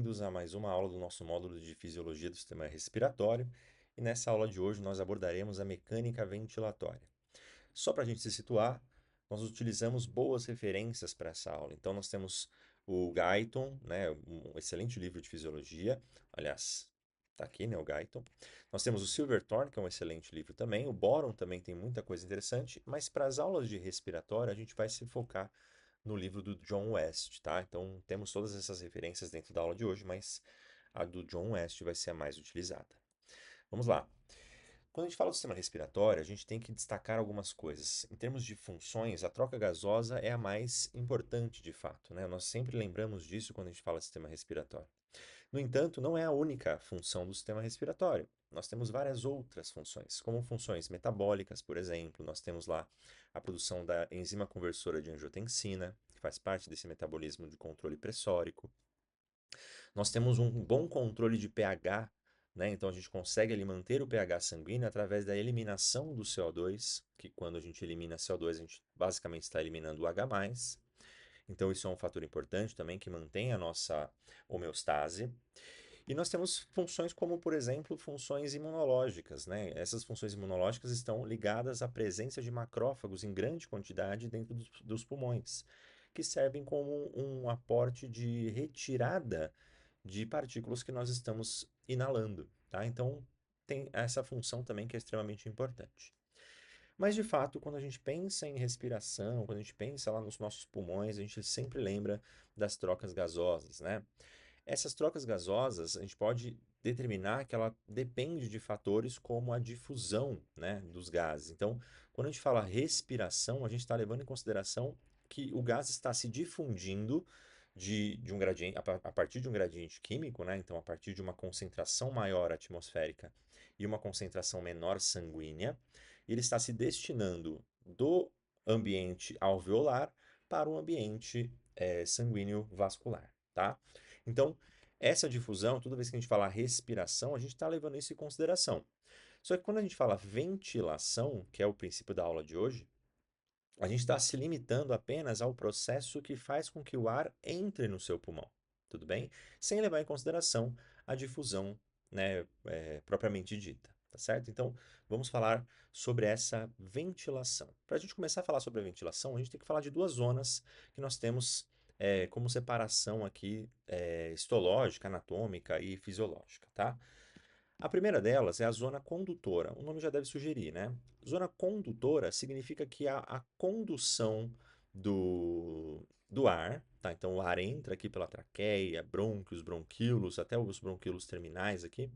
bem-vindos a mais uma aula do nosso módulo de Fisiologia do Sistema Respiratório. E nessa aula de hoje nós abordaremos a mecânica ventilatória. Só para a gente se situar, nós utilizamos boas referências para essa aula. Então nós temos o Guyton, né, um excelente livro de fisiologia. Aliás, está aqui, né, o Guyton. Nós temos o Silverthorne, que é um excelente livro também. O Boron também tem muita coisa interessante. Mas para as aulas de respiratório, a gente vai se focar no livro do John West, tá? Então temos todas essas referências dentro da aula de hoje, mas a do John West vai ser a mais utilizada. Vamos lá. Quando a gente fala do sistema respiratório, a gente tem que destacar algumas coisas. Em termos de funções, a troca gasosa é a mais importante de fato, né? Nós sempre lembramos disso quando a gente fala de sistema respiratório. No entanto, não é a única função do sistema respiratório. Nós temos várias outras funções, como funções metabólicas, por exemplo. Nós temos lá a produção da enzima conversora de angiotensina, que faz parte desse metabolismo de controle pressórico. Nós temos um bom controle de pH, né? Então a gente consegue ali manter o pH sanguíneo através da eliminação do CO2, que quando a gente elimina CO2, a gente basicamente está eliminando o H+. Então isso é um fator importante também que mantém a nossa homeostase. E nós temos funções como, por exemplo, funções imunológicas, né? Essas funções imunológicas estão ligadas à presença de macrófagos em grande quantidade dentro dos pulmões, que servem como um aporte de retirada de partículas que nós estamos inalando, tá? Então, tem essa função também que é extremamente importante. Mas, de fato, quando a gente pensa em respiração, quando a gente pensa lá nos nossos pulmões, a gente sempre lembra das trocas gasosas, né? Essas trocas gasosas, a gente pode determinar que ela depende de fatores como a difusão, né, dos gases. Então, quando a gente fala respiração, a gente está levando em consideração que o gás está se difundindo de um gradiente, a partir de um gradiente químico, né? Então, a partir de uma concentração maior atmosférica e uma concentração menor sanguínea, ele está se destinando do ambiente alveolar para o ambiente sanguíneo vascular, tá? Então, essa difusão, toda vez que a gente fala respiração, a gente está levando isso em consideração. Só que quando a gente fala ventilação, que é o princípio da aula de hoje, a gente está se limitando apenas ao processo que faz com que o ar entre no seu pulmão, tudo bem? Sem levar em consideração a difusão, né, propriamente dita, tá certo? Então, vamos falar sobre essa ventilação. Para a gente começar a falar sobre a ventilação, a gente tem que falar de duas zonas que nós temos como separação aqui histológica, anatômica e fisiológica, tá? A primeira delas é a zona condutora. O nome já deve sugerir, né? Zona condutora significa que a condução do ar, tá? Então o ar entra aqui pela traqueia, brônquios, bronquíolos, até os bronquíolos terminais aqui,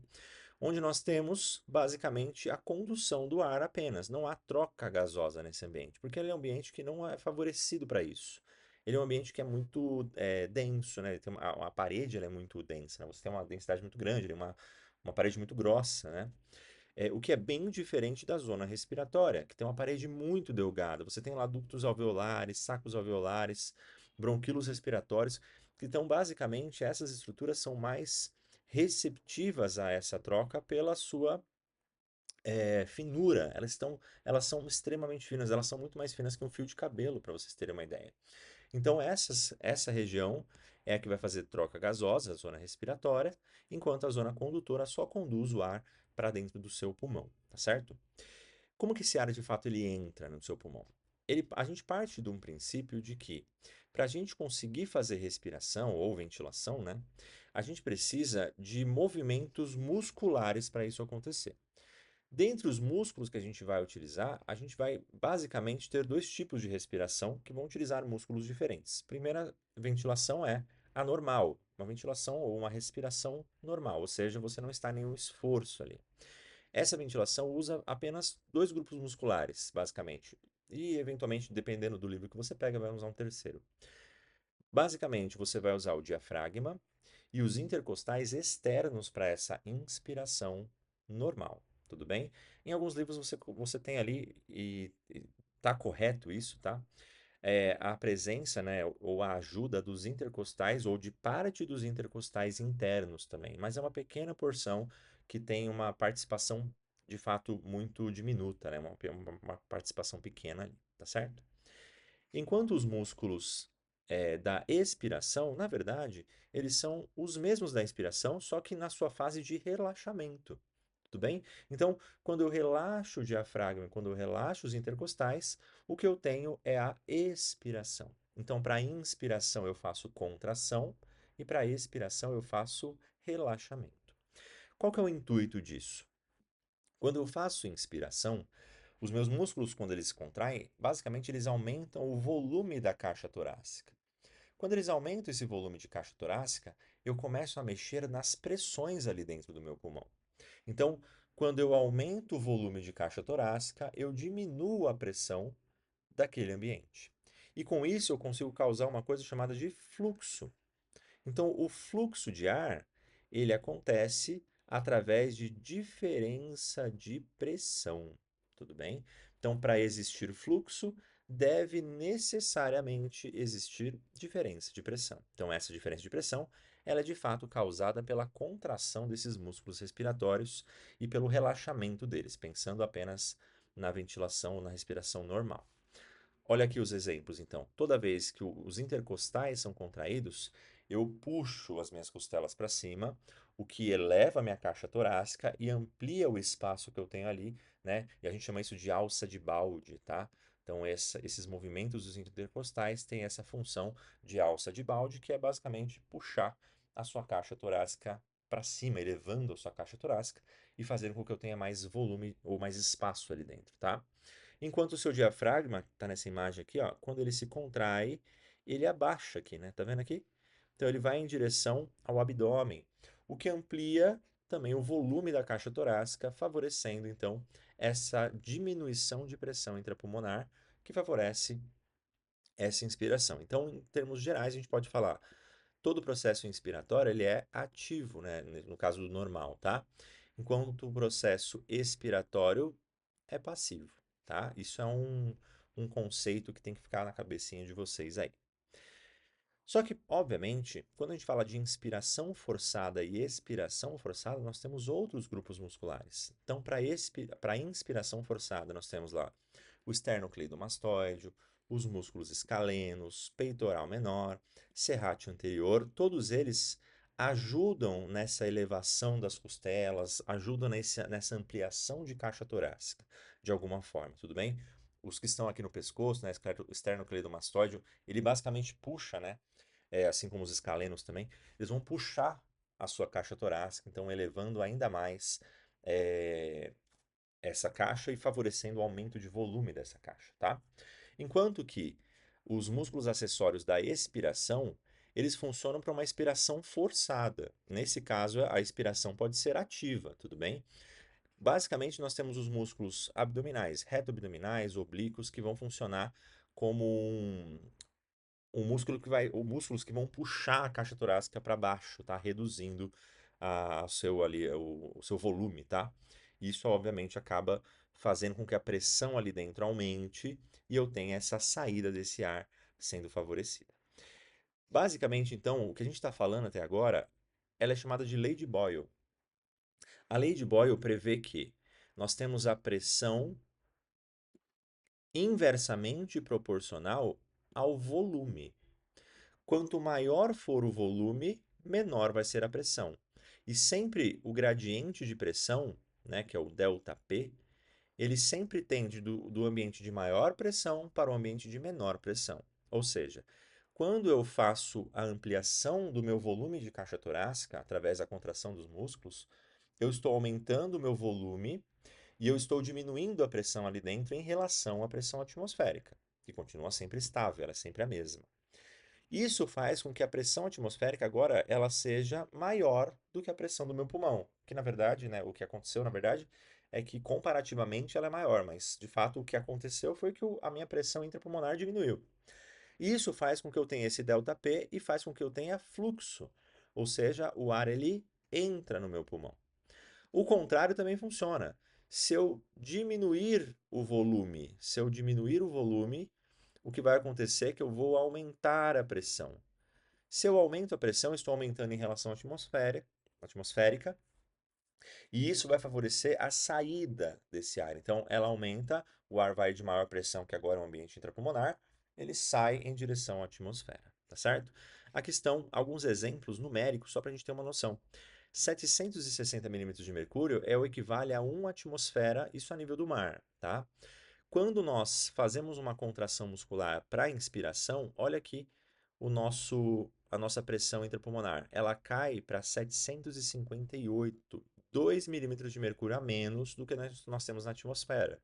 onde nós temos basicamente a condução do ar apenas. Não há troca gasosa nesse ambiente, porque ele é um ambiente que não é favorecido para isso. Ele é um ambiente que é muito denso, né? Ele tem a parede ela é muito densa, né? Você tem uma densidade muito grande, ele é uma parede muito grossa, né? O que é bem diferente da zona respiratória, que tem uma parede muito delgada. Você tem lá ductos alveolares, sacos alveolares, bronquíolos respiratórios. Então, basicamente, essas estruturas são mais receptivas a essa troca pela sua finura. Elas são extremamente finas, elas são muito mais finas que um fio de cabelo, para vocês terem uma ideia. Então, essa região é a que vai fazer troca gasosa, a zona respiratória, enquanto a zona condutora só conduz o ar para dentro do seu pulmão, tá certo? Como que esse ar de fato ele entra no seu pulmão? A gente parte de um princípio de que para a gente conseguir fazer respiração ou ventilação, né, a gente precisa de movimentos musculares para isso acontecer. Dentre os músculos que a gente vai utilizar, a gente vai basicamente ter dois tipos de respiração que vão utilizar músculos diferentes. Primeira ventilação é a normal, uma ventilação ou uma respiração normal, ou seja, você não está em nenhum esforço ali. Essa ventilação usa apenas dois grupos musculares, basicamente. E, eventualmente, dependendo do livro que você pega, vai usar um terceiro. Basicamente, você vai usar o diafragma e os intercostais externos para essa inspiração normal, tudo bem? Em alguns livros você tem ali, e tá correto isso, tá? A presença, né, ou a ajuda dos intercostais ou de parte dos intercostais internos também, mas é uma pequena porção que tem uma participação de fato muito diminuta, né, uma participação pequena ali, tá certo? Enquanto os músculos da expiração, na verdade, eles são os mesmos da inspiração, só que na sua fase de relaxamento. Tudo bem? Então, quando eu relaxo o diafragma, quando eu relaxo os intercostais, o que eu tenho é a expiração. Então, para inspiração eu faço contração e para expiração eu faço relaxamento. Qual que é o intuito disso? Quando eu faço inspiração, os meus músculos, quando eles se contraem, basicamente eles aumentam o volume da caixa torácica. Quando eles aumentam esse volume de caixa torácica, eu começo a mexer nas pressões ali dentro do meu pulmão. Então, quando eu aumento o volume de caixa torácica, eu diminuo a pressão daquele ambiente. E com isso eu consigo causar uma coisa chamada de fluxo. Então, o fluxo de ar, ele acontece através de diferença de pressão, tudo bem? Então, para existir fluxo, deve necessariamente existir diferença de pressão. Então, essa diferença de pressão, ela é de fato causada pela contração desses músculos respiratórios e pelo relaxamento deles, pensando apenas na ventilação ou na respiração normal. Olha aqui os exemplos, então. Toda vez que os intercostais são contraídos, eu puxo as minhas costelas para cima, o que eleva a minha caixa torácica e amplia o espaço que eu tenho ali, né? E a gente chama isso de alça de balde, tá? Então, esses movimentos dos intercostais têm essa função de alça de balde, que é basicamente puxar a sua caixa torácica para cima, elevando a sua caixa torácica e fazendo com que eu tenha mais volume ou mais espaço ali dentro, tá? Enquanto o seu diafragma, que está nessa imagem aqui, ó, quando ele se contrai, ele abaixa aqui, né? Tá vendo aqui? Então ele vai em direção ao abdômen, o que amplia também o volume da caixa torácica, favorecendo então essa diminuição de pressão intrapulmonar, que favorece essa inspiração. Então, em termos gerais, a gente pode falar, todo o processo inspiratório ele é ativo, né? No caso do normal, tá? Enquanto o processo expiratório é passivo, tá? Isso é um conceito que tem que ficar na cabecinha de vocês aí. Só que, obviamente, quando a gente fala de inspiração forçada e expiração forçada, nós temos outros grupos musculares. Então, para inspiração forçada, nós temos lá o esternocleidomastoide, os músculos escalenos, peitoral menor, serrátil anterior, todos eles ajudam nessa elevação das costelas, ajudam nessa ampliação de caixa torácica, de alguma forma, tudo bem? Os que estão aqui no pescoço, né, o esternocleidomastoide, ele basicamente puxa, né, assim como os escalenos também, eles vão puxar a sua caixa torácica, então elevando ainda mais é, essa caixa e favorecendo o aumento de volume dessa caixa, tá? Enquanto que os músculos acessórios da expiração, eles funcionam para uma expiração forçada. Nesse caso, a expiração pode ser ativa, tudo bem? Basicamente, nós temos os músculos abdominais, reto-abdominais, oblíquos, que vão funcionar como um músculo que vai, ou músculos que vão puxar a caixa torácica para baixo, tá? Reduzindo o seu volume, tá? Isso, obviamente, acaba fazendo com que a pressão ali dentro aumente e eu tenha essa saída desse ar sendo favorecida. Basicamente, então, o que a gente está falando até agora, ela é chamada de lei de Boyle. A lei de Boyle prevê que nós temos a pressão inversamente proporcional ao volume. Quanto maior for o volume, menor vai ser a pressão. E sempre o gradiente de pressão, né, que é o ΔP, ele sempre tende do ambiente de maior pressão para o ambiente de menor pressão. Ou seja, quando eu faço a ampliação do meu volume de caixa torácica através da contração dos músculos, eu estou aumentando o meu volume e eu estou diminuindo a pressão ali dentro em relação à pressão atmosférica, que continua sempre estável, ela é sempre a mesma. Isso faz com que a pressão atmosférica agora ela seja maior do que a pressão do meu pulmão, que na verdade, né, o que aconteceu na verdade é que comparativamente ela é maior, mas de fato o que aconteceu foi que a minha pressão intrapulmonar diminuiu. Isso faz com que eu tenha esse ΔP e faz com que eu tenha fluxo, ou seja, o ar ele entra no meu pulmão. O contrário também funciona. Se eu diminuir o volume, o que vai acontecer é que eu vou aumentar a pressão. Se eu aumento a pressão, estou aumentando em relação à atmosférica, e isso vai favorecer a saída desse ar. Então, ela aumenta, o ar vai de maior pressão, que agora é um ambiente intrapulmonar, ele sai em direção à atmosfera. tá certo? Aqui estão alguns exemplos numéricos, só para a gente ter uma noção. 760 milímetros de mercúrio é o equivale a 1 atmosfera, isso a nível do mar, tá? Quando nós fazemos uma contração muscular para inspiração, olha aqui a nossa pressão intrapulmonar. Ela cai para 758, 2 milímetros de mercúrio a menos do que nós temos na atmosfera.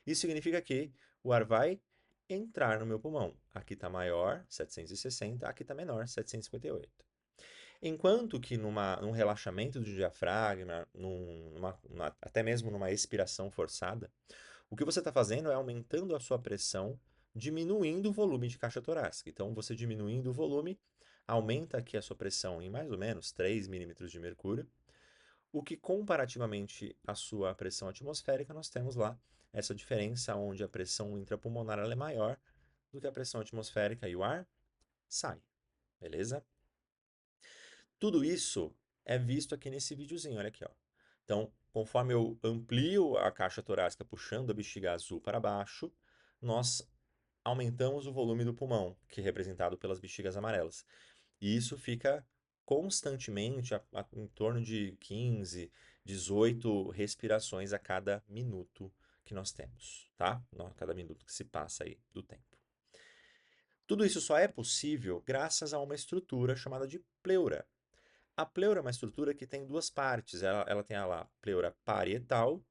Isso significa que o ar vai entrar no meu pulmão. Aqui está maior, 760, aqui está menor, 758. Enquanto que num relaxamento do diafragma, até mesmo numa expiração forçada, o que você está fazendo é aumentando a sua pressão, diminuindo o volume de caixa torácica. Então, você diminuindo o volume, aumenta aqui a sua pressão em mais ou menos 3 milímetros de mercúrio, o que comparativamente à sua pressão atmosférica, nós temos lá essa diferença onde a pressão intrapulmonar ela é maior do que a pressão atmosférica e o ar sai, beleza? Tudo isso é visto aqui nesse videozinho, olha aqui, ó. Então, conforme eu amplio a caixa torácica puxando a bexiga azul para baixo, nós aumentamos o volume do pulmão, que é representado pelas bexigas amarelas. E isso fica constantemente em torno de 15, 18 respirações a cada minuto que nós temos, tá? A cada minuto que se passa aí do tempo. Tudo isso só é possível graças a uma estrutura chamada de pleura. A pleura é uma estrutura que tem duas partes. Ela tem a pleura parietal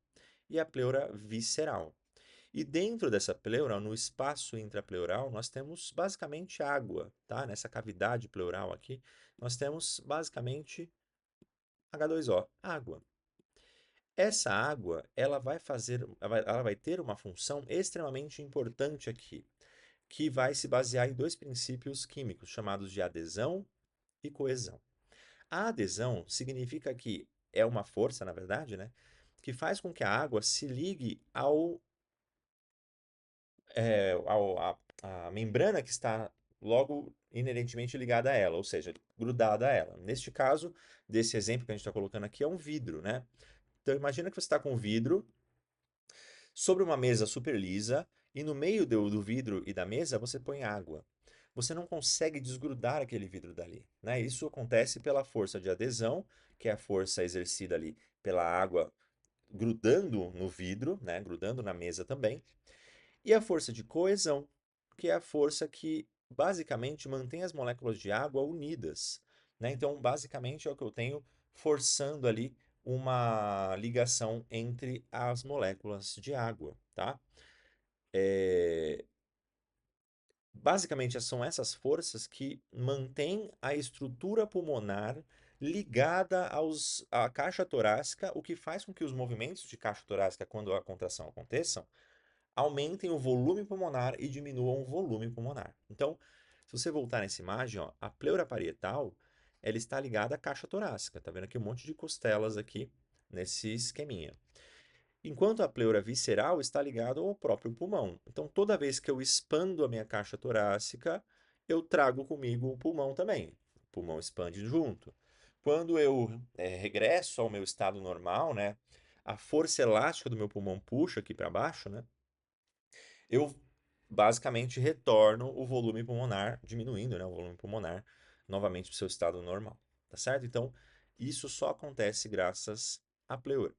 e a pleura visceral. E dentro dessa pleura, no espaço intrapleural, nós temos basicamente água, tá? Nessa cavidade pleural aqui, nós temos basicamente H2O, água. Essa água, ela vai ter uma função extremamente importante aqui, que vai se basear em dois princípios químicos chamados de adesão e coesão. A adesão significa que é uma força, na verdade, né, que faz com que a água se ligue à membrana que está logo inerentemente ligada a ela, ou seja, grudada a ela. Neste caso, desse exemplo que a gente está colocando aqui, é um vidro, né? Então, imagina que você está com um vidro sobre uma mesa super lisa e no meio do vidro e da mesa você põe água. Você não consegue desgrudar aquele vidro dali, né? Isso acontece pela força de adesão, que é a força exercida ali pela água grudando no vidro, né? Grudando na mesa também. E a força de coesão, que é a força que basicamente mantém as moléculas de água unidas, né? Então, basicamente é o que eu tenho forçando ali uma ligação entre as moléculas de água, tá? É, Basicamente, são essas forças que mantêm a estrutura pulmonar ligada à caixa torácica, o que faz com que os movimentos de caixa torácica, quando a contração aconteçam, aumentem o volume pulmonar e diminuam o volume pulmonar. Então, se você voltar nessa imagem, ó, a pleura parietal, ela está ligada à caixa torácica. Tá vendo aqui um monte de costelas aqui nesse esqueminha. Enquanto a pleura visceral está ligada ao próprio pulmão. Então, toda vez que eu expando a minha caixa torácica, eu trago comigo o pulmão também. O pulmão expande junto. Quando eu regresso ao meu estado normal, né, a força elástica do meu pulmão puxa aqui para baixo, né, eu basicamente retorno o volume pulmonar, diminuindo, né, o volume pulmonar novamente para o seu estado normal, tá certo? Então, isso só acontece graças à pleura.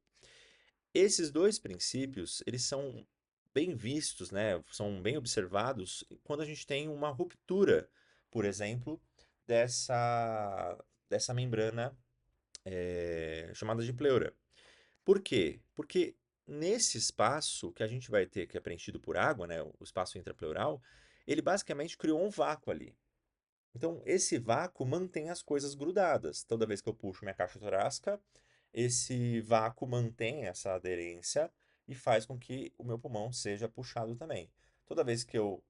Esses dois princípios, eles são bem vistos, né, são bem observados quando a gente tem uma ruptura, por exemplo, dessa membrana chamada de pleura. Por quê? Porque nesse espaço que a gente vai ter que é preenchido por água, né, o espaço intrapleural, ele basicamente criou um vácuo ali. Então, esse vácuo mantém as coisas grudadas. Toda vez que eu puxo minha caixa torácica, esse vácuo mantém essa aderência e faz com que o meu pulmão seja puxado também. Toda vez que eu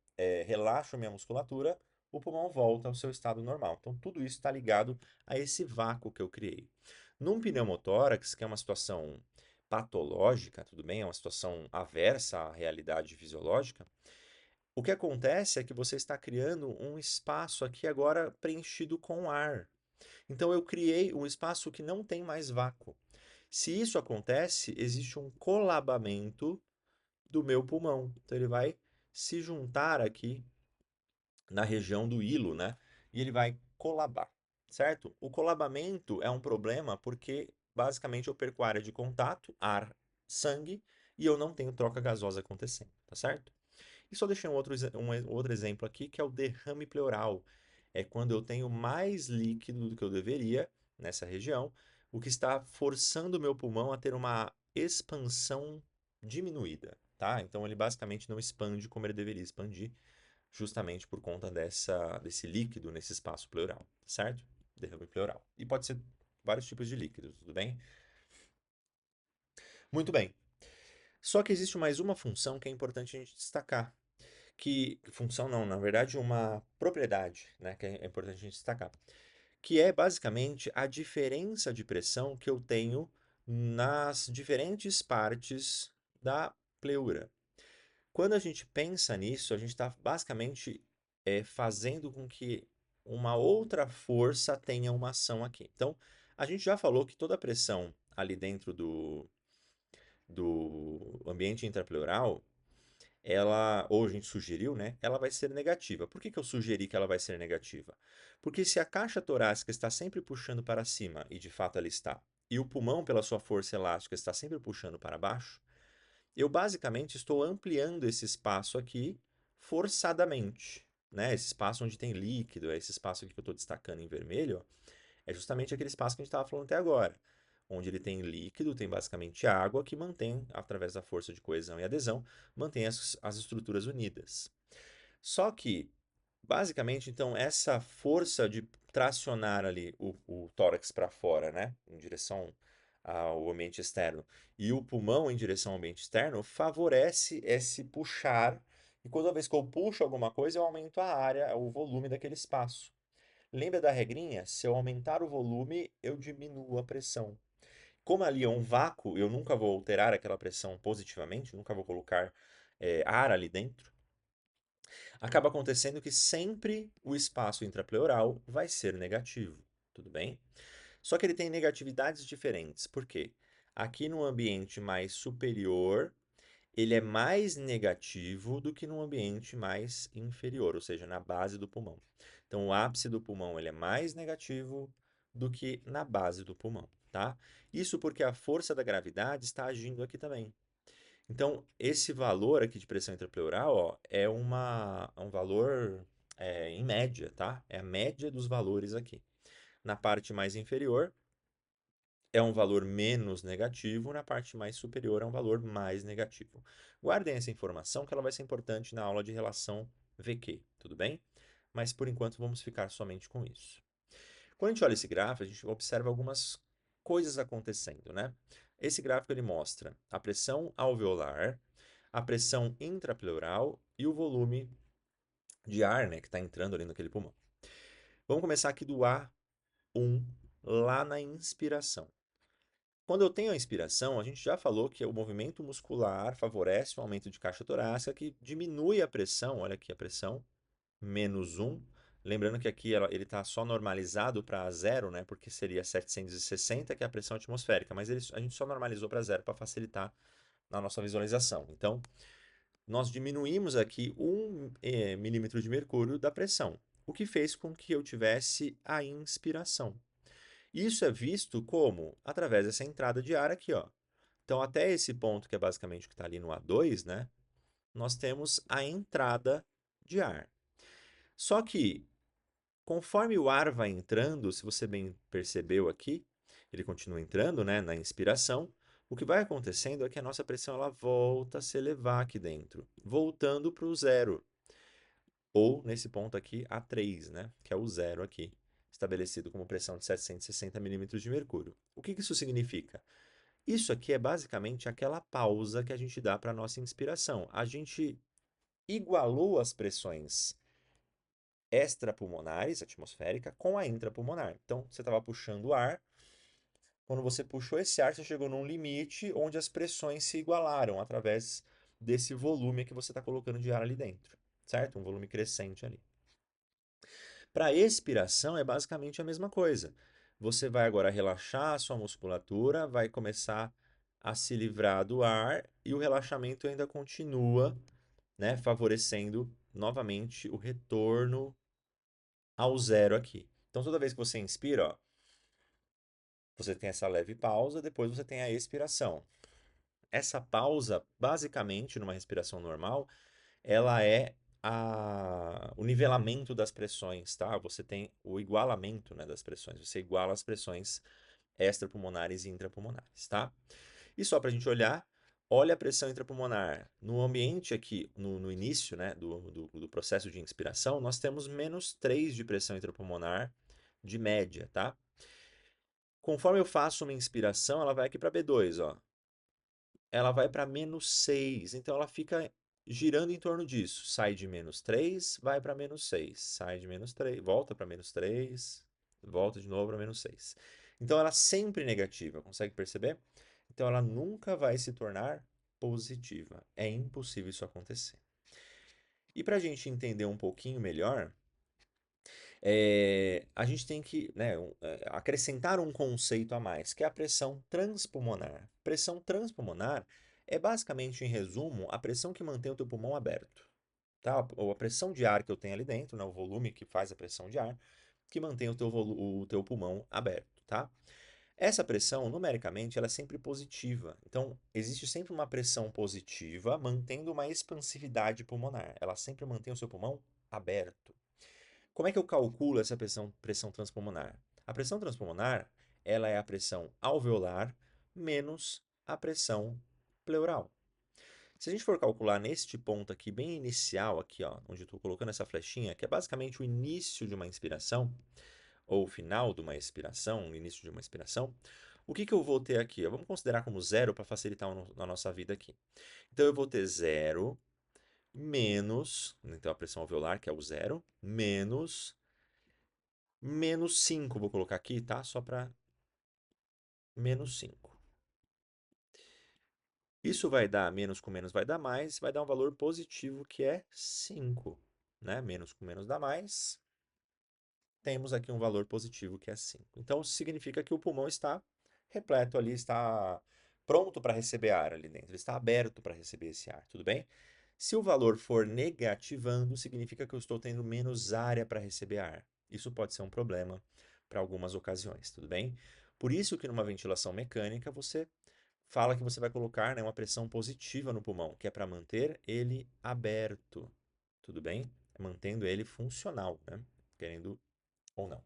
relaxo minha musculatura, o pulmão volta ao seu estado normal. Então, tudo isso está ligado a esse vácuo que eu criei. Num pneumotórax, que é uma situação patológica, tudo bem, é uma situação aversa à realidade fisiológica, o que acontece é que você está criando um espaço aqui agora preenchido com ar. Então eu criei um espaço que não tem mais vácuo. Se isso acontece, existe um colabamento do meu pulmão. Então ele vai se juntar aqui na região do hilo, né? e ele vai colabar, certo? O colabamento é um problema porque basicamente eu perco a área de contato, ar, sangue, e eu não tenho troca gasosa acontecendo, tá certo? E só deixei um outro exemplo aqui, que é o derrame pleural. É quando eu tenho mais líquido do que eu deveria nessa região, o que está forçando o meu pulmão a ter uma expansão diminuída, tá? Então ele basicamente não expande como ele deveria expandir, justamente por conta desse líquido nesse espaço pleural, certo? Derrame pleural. E pode ser vários tipos de líquidos, tudo bem? Muito bem. Só que existe mais uma função que é importante a gente destacar, que função não, na verdade uma propriedade, né, que é importante a gente destacar, que é basicamente a diferença de pressão que eu tenho nas diferentes partes da pleura. Quando a gente pensa nisso, a gente está basicamente fazendo com que uma outra força tenha uma ação aqui. Então, a gente já falou que toda a pressão ali dentro do ambiente intrapleural ou a gente sugeriu, né? Ela vai ser negativa. Por que que eu sugeri que ela vai ser negativa? Porque se a caixa torácica está sempre puxando para cima, e de fato ela está, e o pulmão, pela sua força elástica, está sempre puxando para baixo, eu basicamente estou ampliando esse espaço aqui forçadamente. Né? Esse espaço onde tem líquido, esse espaço aqui que eu estou destacando em vermelho, é justamente aquele espaço que a gente estava falando até agora. Onde ele tem líquido, tem basicamente água que mantém, através da força de coesão e adesão, mantém as estruturas unidas. Só que, basicamente, então, essa força de tracionar ali o tórax para fora, né, em direção ao ambiente externo, e o pulmão em direção ao ambiente externo, favorece esse puxar. E toda vez que eu puxo alguma coisa, eu aumento a área, o volume daquele espaço. Lembra da regrinha? Se eu aumentar o volume, eu diminuo a pressão. Como ali é um vácuo, eu nunca vou alterar aquela pressão positivamente, nunca vou colocar ar ali dentro. Acaba acontecendo que sempre o espaço intrapleural vai ser negativo, tudo bem? Só que ele tem negatividades diferentes. Por quê? Aqui no ambiente mais superior, ele é mais negativo do que no ambiente mais inferior, ou seja, na base do pulmão. Então, o ápice do pulmão ele é mais negativo do que na base do pulmão, tá? Isso porque a força da gravidade está agindo aqui também. Então, esse valor aqui de pressão intrapleural, ó, é um valor em média, tá? É a média dos valores aqui. Na parte mais inferior, é um valor menos negativo, na parte mais superior é um valor mais negativo. Guardem essa informação que ela vai ser importante na aula de relação VQ, tudo bem? Mas por enquanto vamos ficar somente com isso. Quando a gente olha esse gráfico, a gente observa algumas coisas acontecendo, né? Esse gráfico ele mostra a pressão alveolar, a pressão intrapleural e o volume de ar, né, que está entrando ali naquele pulmão. Vamos começar aqui do A1, lá na inspiração. Quando eu tenho a inspiração, a gente já falou que o movimento muscular favorece o aumento de caixa torácica, que diminui a pressão, olha aqui a pressão, -1. Lembrando que aqui ele está só normalizado para zero, né? Porque seria 760, que é a pressão atmosférica, mas a gente só normalizou para zero para facilitar na nossa visualização. Então, nós diminuímos aqui 1 milímetro de mercúrio da pressão, o que fez com que eu tivesse a inspiração. Isso é visto como? Através dessa entrada de ar aqui, ó. Então, até esse ponto, que é basicamente o que está ali no A2, né? Nós temos a entrada de ar. Só que, conforme o ar vai entrando, se você bem percebeu aqui, ele continua entrando, né, na inspiração. O que vai acontecendo é que a nossa pressão ela volta a se elevar aqui dentro, voltando para o zero. Ou, nesse ponto aqui, A3, né, que é o zero aqui, estabelecido como pressão de 760 milímetros de mercúrio. O que isso significa? Isso aqui é basicamente aquela pausa que a gente dá para a nossa inspiração. A gente igualou as pressões extrapulmonares, atmosférica, com a intrapulmonar. Então, você estava puxando o ar. Quando você puxou esse ar, você chegou num limite onde as pressões se igualaram através desse volume que você está colocando de ar ali dentro, certo? Um volume crescente ali. Para expiração é basicamente a mesma coisa. Você vai agora relaxar a sua musculatura, vai começar a se livrar do ar e o relaxamento ainda continua, né, favorecendo novamente o retorno ao zero aqui. Então, toda vez que você inspira, ó, você tem essa leve pausa, depois você tem a expiração. Essa pausa, basicamente, numa respiração normal, ela é o nivelamento das pressões, tá? Você tem o igualamento, né, das pressões. Você iguala as pressões extrapulmonares e intrapulmonares, tá? E só para a gente olhar, olha a pressão intrapulmonar. No ambiente aqui, no início, né, do processo de inspiração, nós temos -3 de pressão intrapulmonar de média, tá? Conforme eu faço uma inspiração, ela vai aqui para B2, ó. Ela vai para -6, então ela fica girando em torno disso. Sai de -3, vai para -6, sai de -3, volta para -3, volta de novo para -6. Então ela é sempre negativa, consegue perceber? Então ela nunca vai se tornar positiva. É impossível isso acontecer. E para a gente entender um pouquinho melhor, a gente tem que, né, acrescentar um conceito a mais, que é a pressão transpulmonar. Pressão transpulmonar é basicamente, em resumo, a pressão que mantém o teu pulmão aberto. Tá? Ou a pressão de ar que eu tenho ali dentro, né, o volume que faz a pressão de ar, que mantém o teu pulmão aberto. Tá? Essa pressão, numericamente, ela é sempre positiva. Então, existe sempre uma pressão positiva mantendo uma expansividade pulmonar. Ela sempre mantém o seu pulmão aberto. Como é que eu calculo essa pressão transpulmonar? A pressão transpulmonar, ela é a pressão alveolar menos a pressão pleural. Se a gente for calcular neste ponto aqui, bem inicial, aqui, ó, onde eu estou colocando essa flechinha, que é basicamente o início de uma inspiração, ou o final de uma expiração, o início de uma expiração, o que eu vou ter aqui? Vamos considerar como zero para facilitar a nossa vida aqui. Então, eu vou ter zero menos, então a pressão alveolar, que é o zero, menos 5, vou colocar aqui, tá? Só para menos 5. Isso vai dar, menos com menos vai dar um valor positivo que é 5, né? Menos com menos dá mais, temos aqui um valor positivo que é 5. Então, significa que o pulmão está repleto ali, está pronto para receber ar ali dentro, ele está aberto para receber esse ar, tudo bem? Se o valor for negativando, significa que eu estou tendo menos área para receber ar. Isso pode ser um problema para algumas ocasiões, tudo bem? Por isso que numa ventilação mecânica você fala que você vai colocar, né, uma pressão positiva no pulmão, que é para manter ele aberto, tudo bem? Mantendo ele funcional, né? Querendo ou não.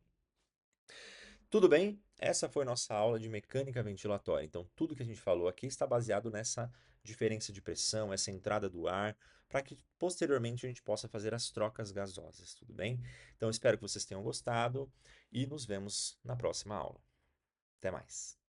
Tudo bem? Essa foi nossa aula de mecânica ventilatória. Então, tudo que a gente falou aqui está baseado nessa diferença de pressão, essa entrada do ar, para que posteriormente a gente possa fazer as trocas gasosas, tudo bem? Então, espero que vocês tenham gostado e nos vemos na próxima aula. Até mais!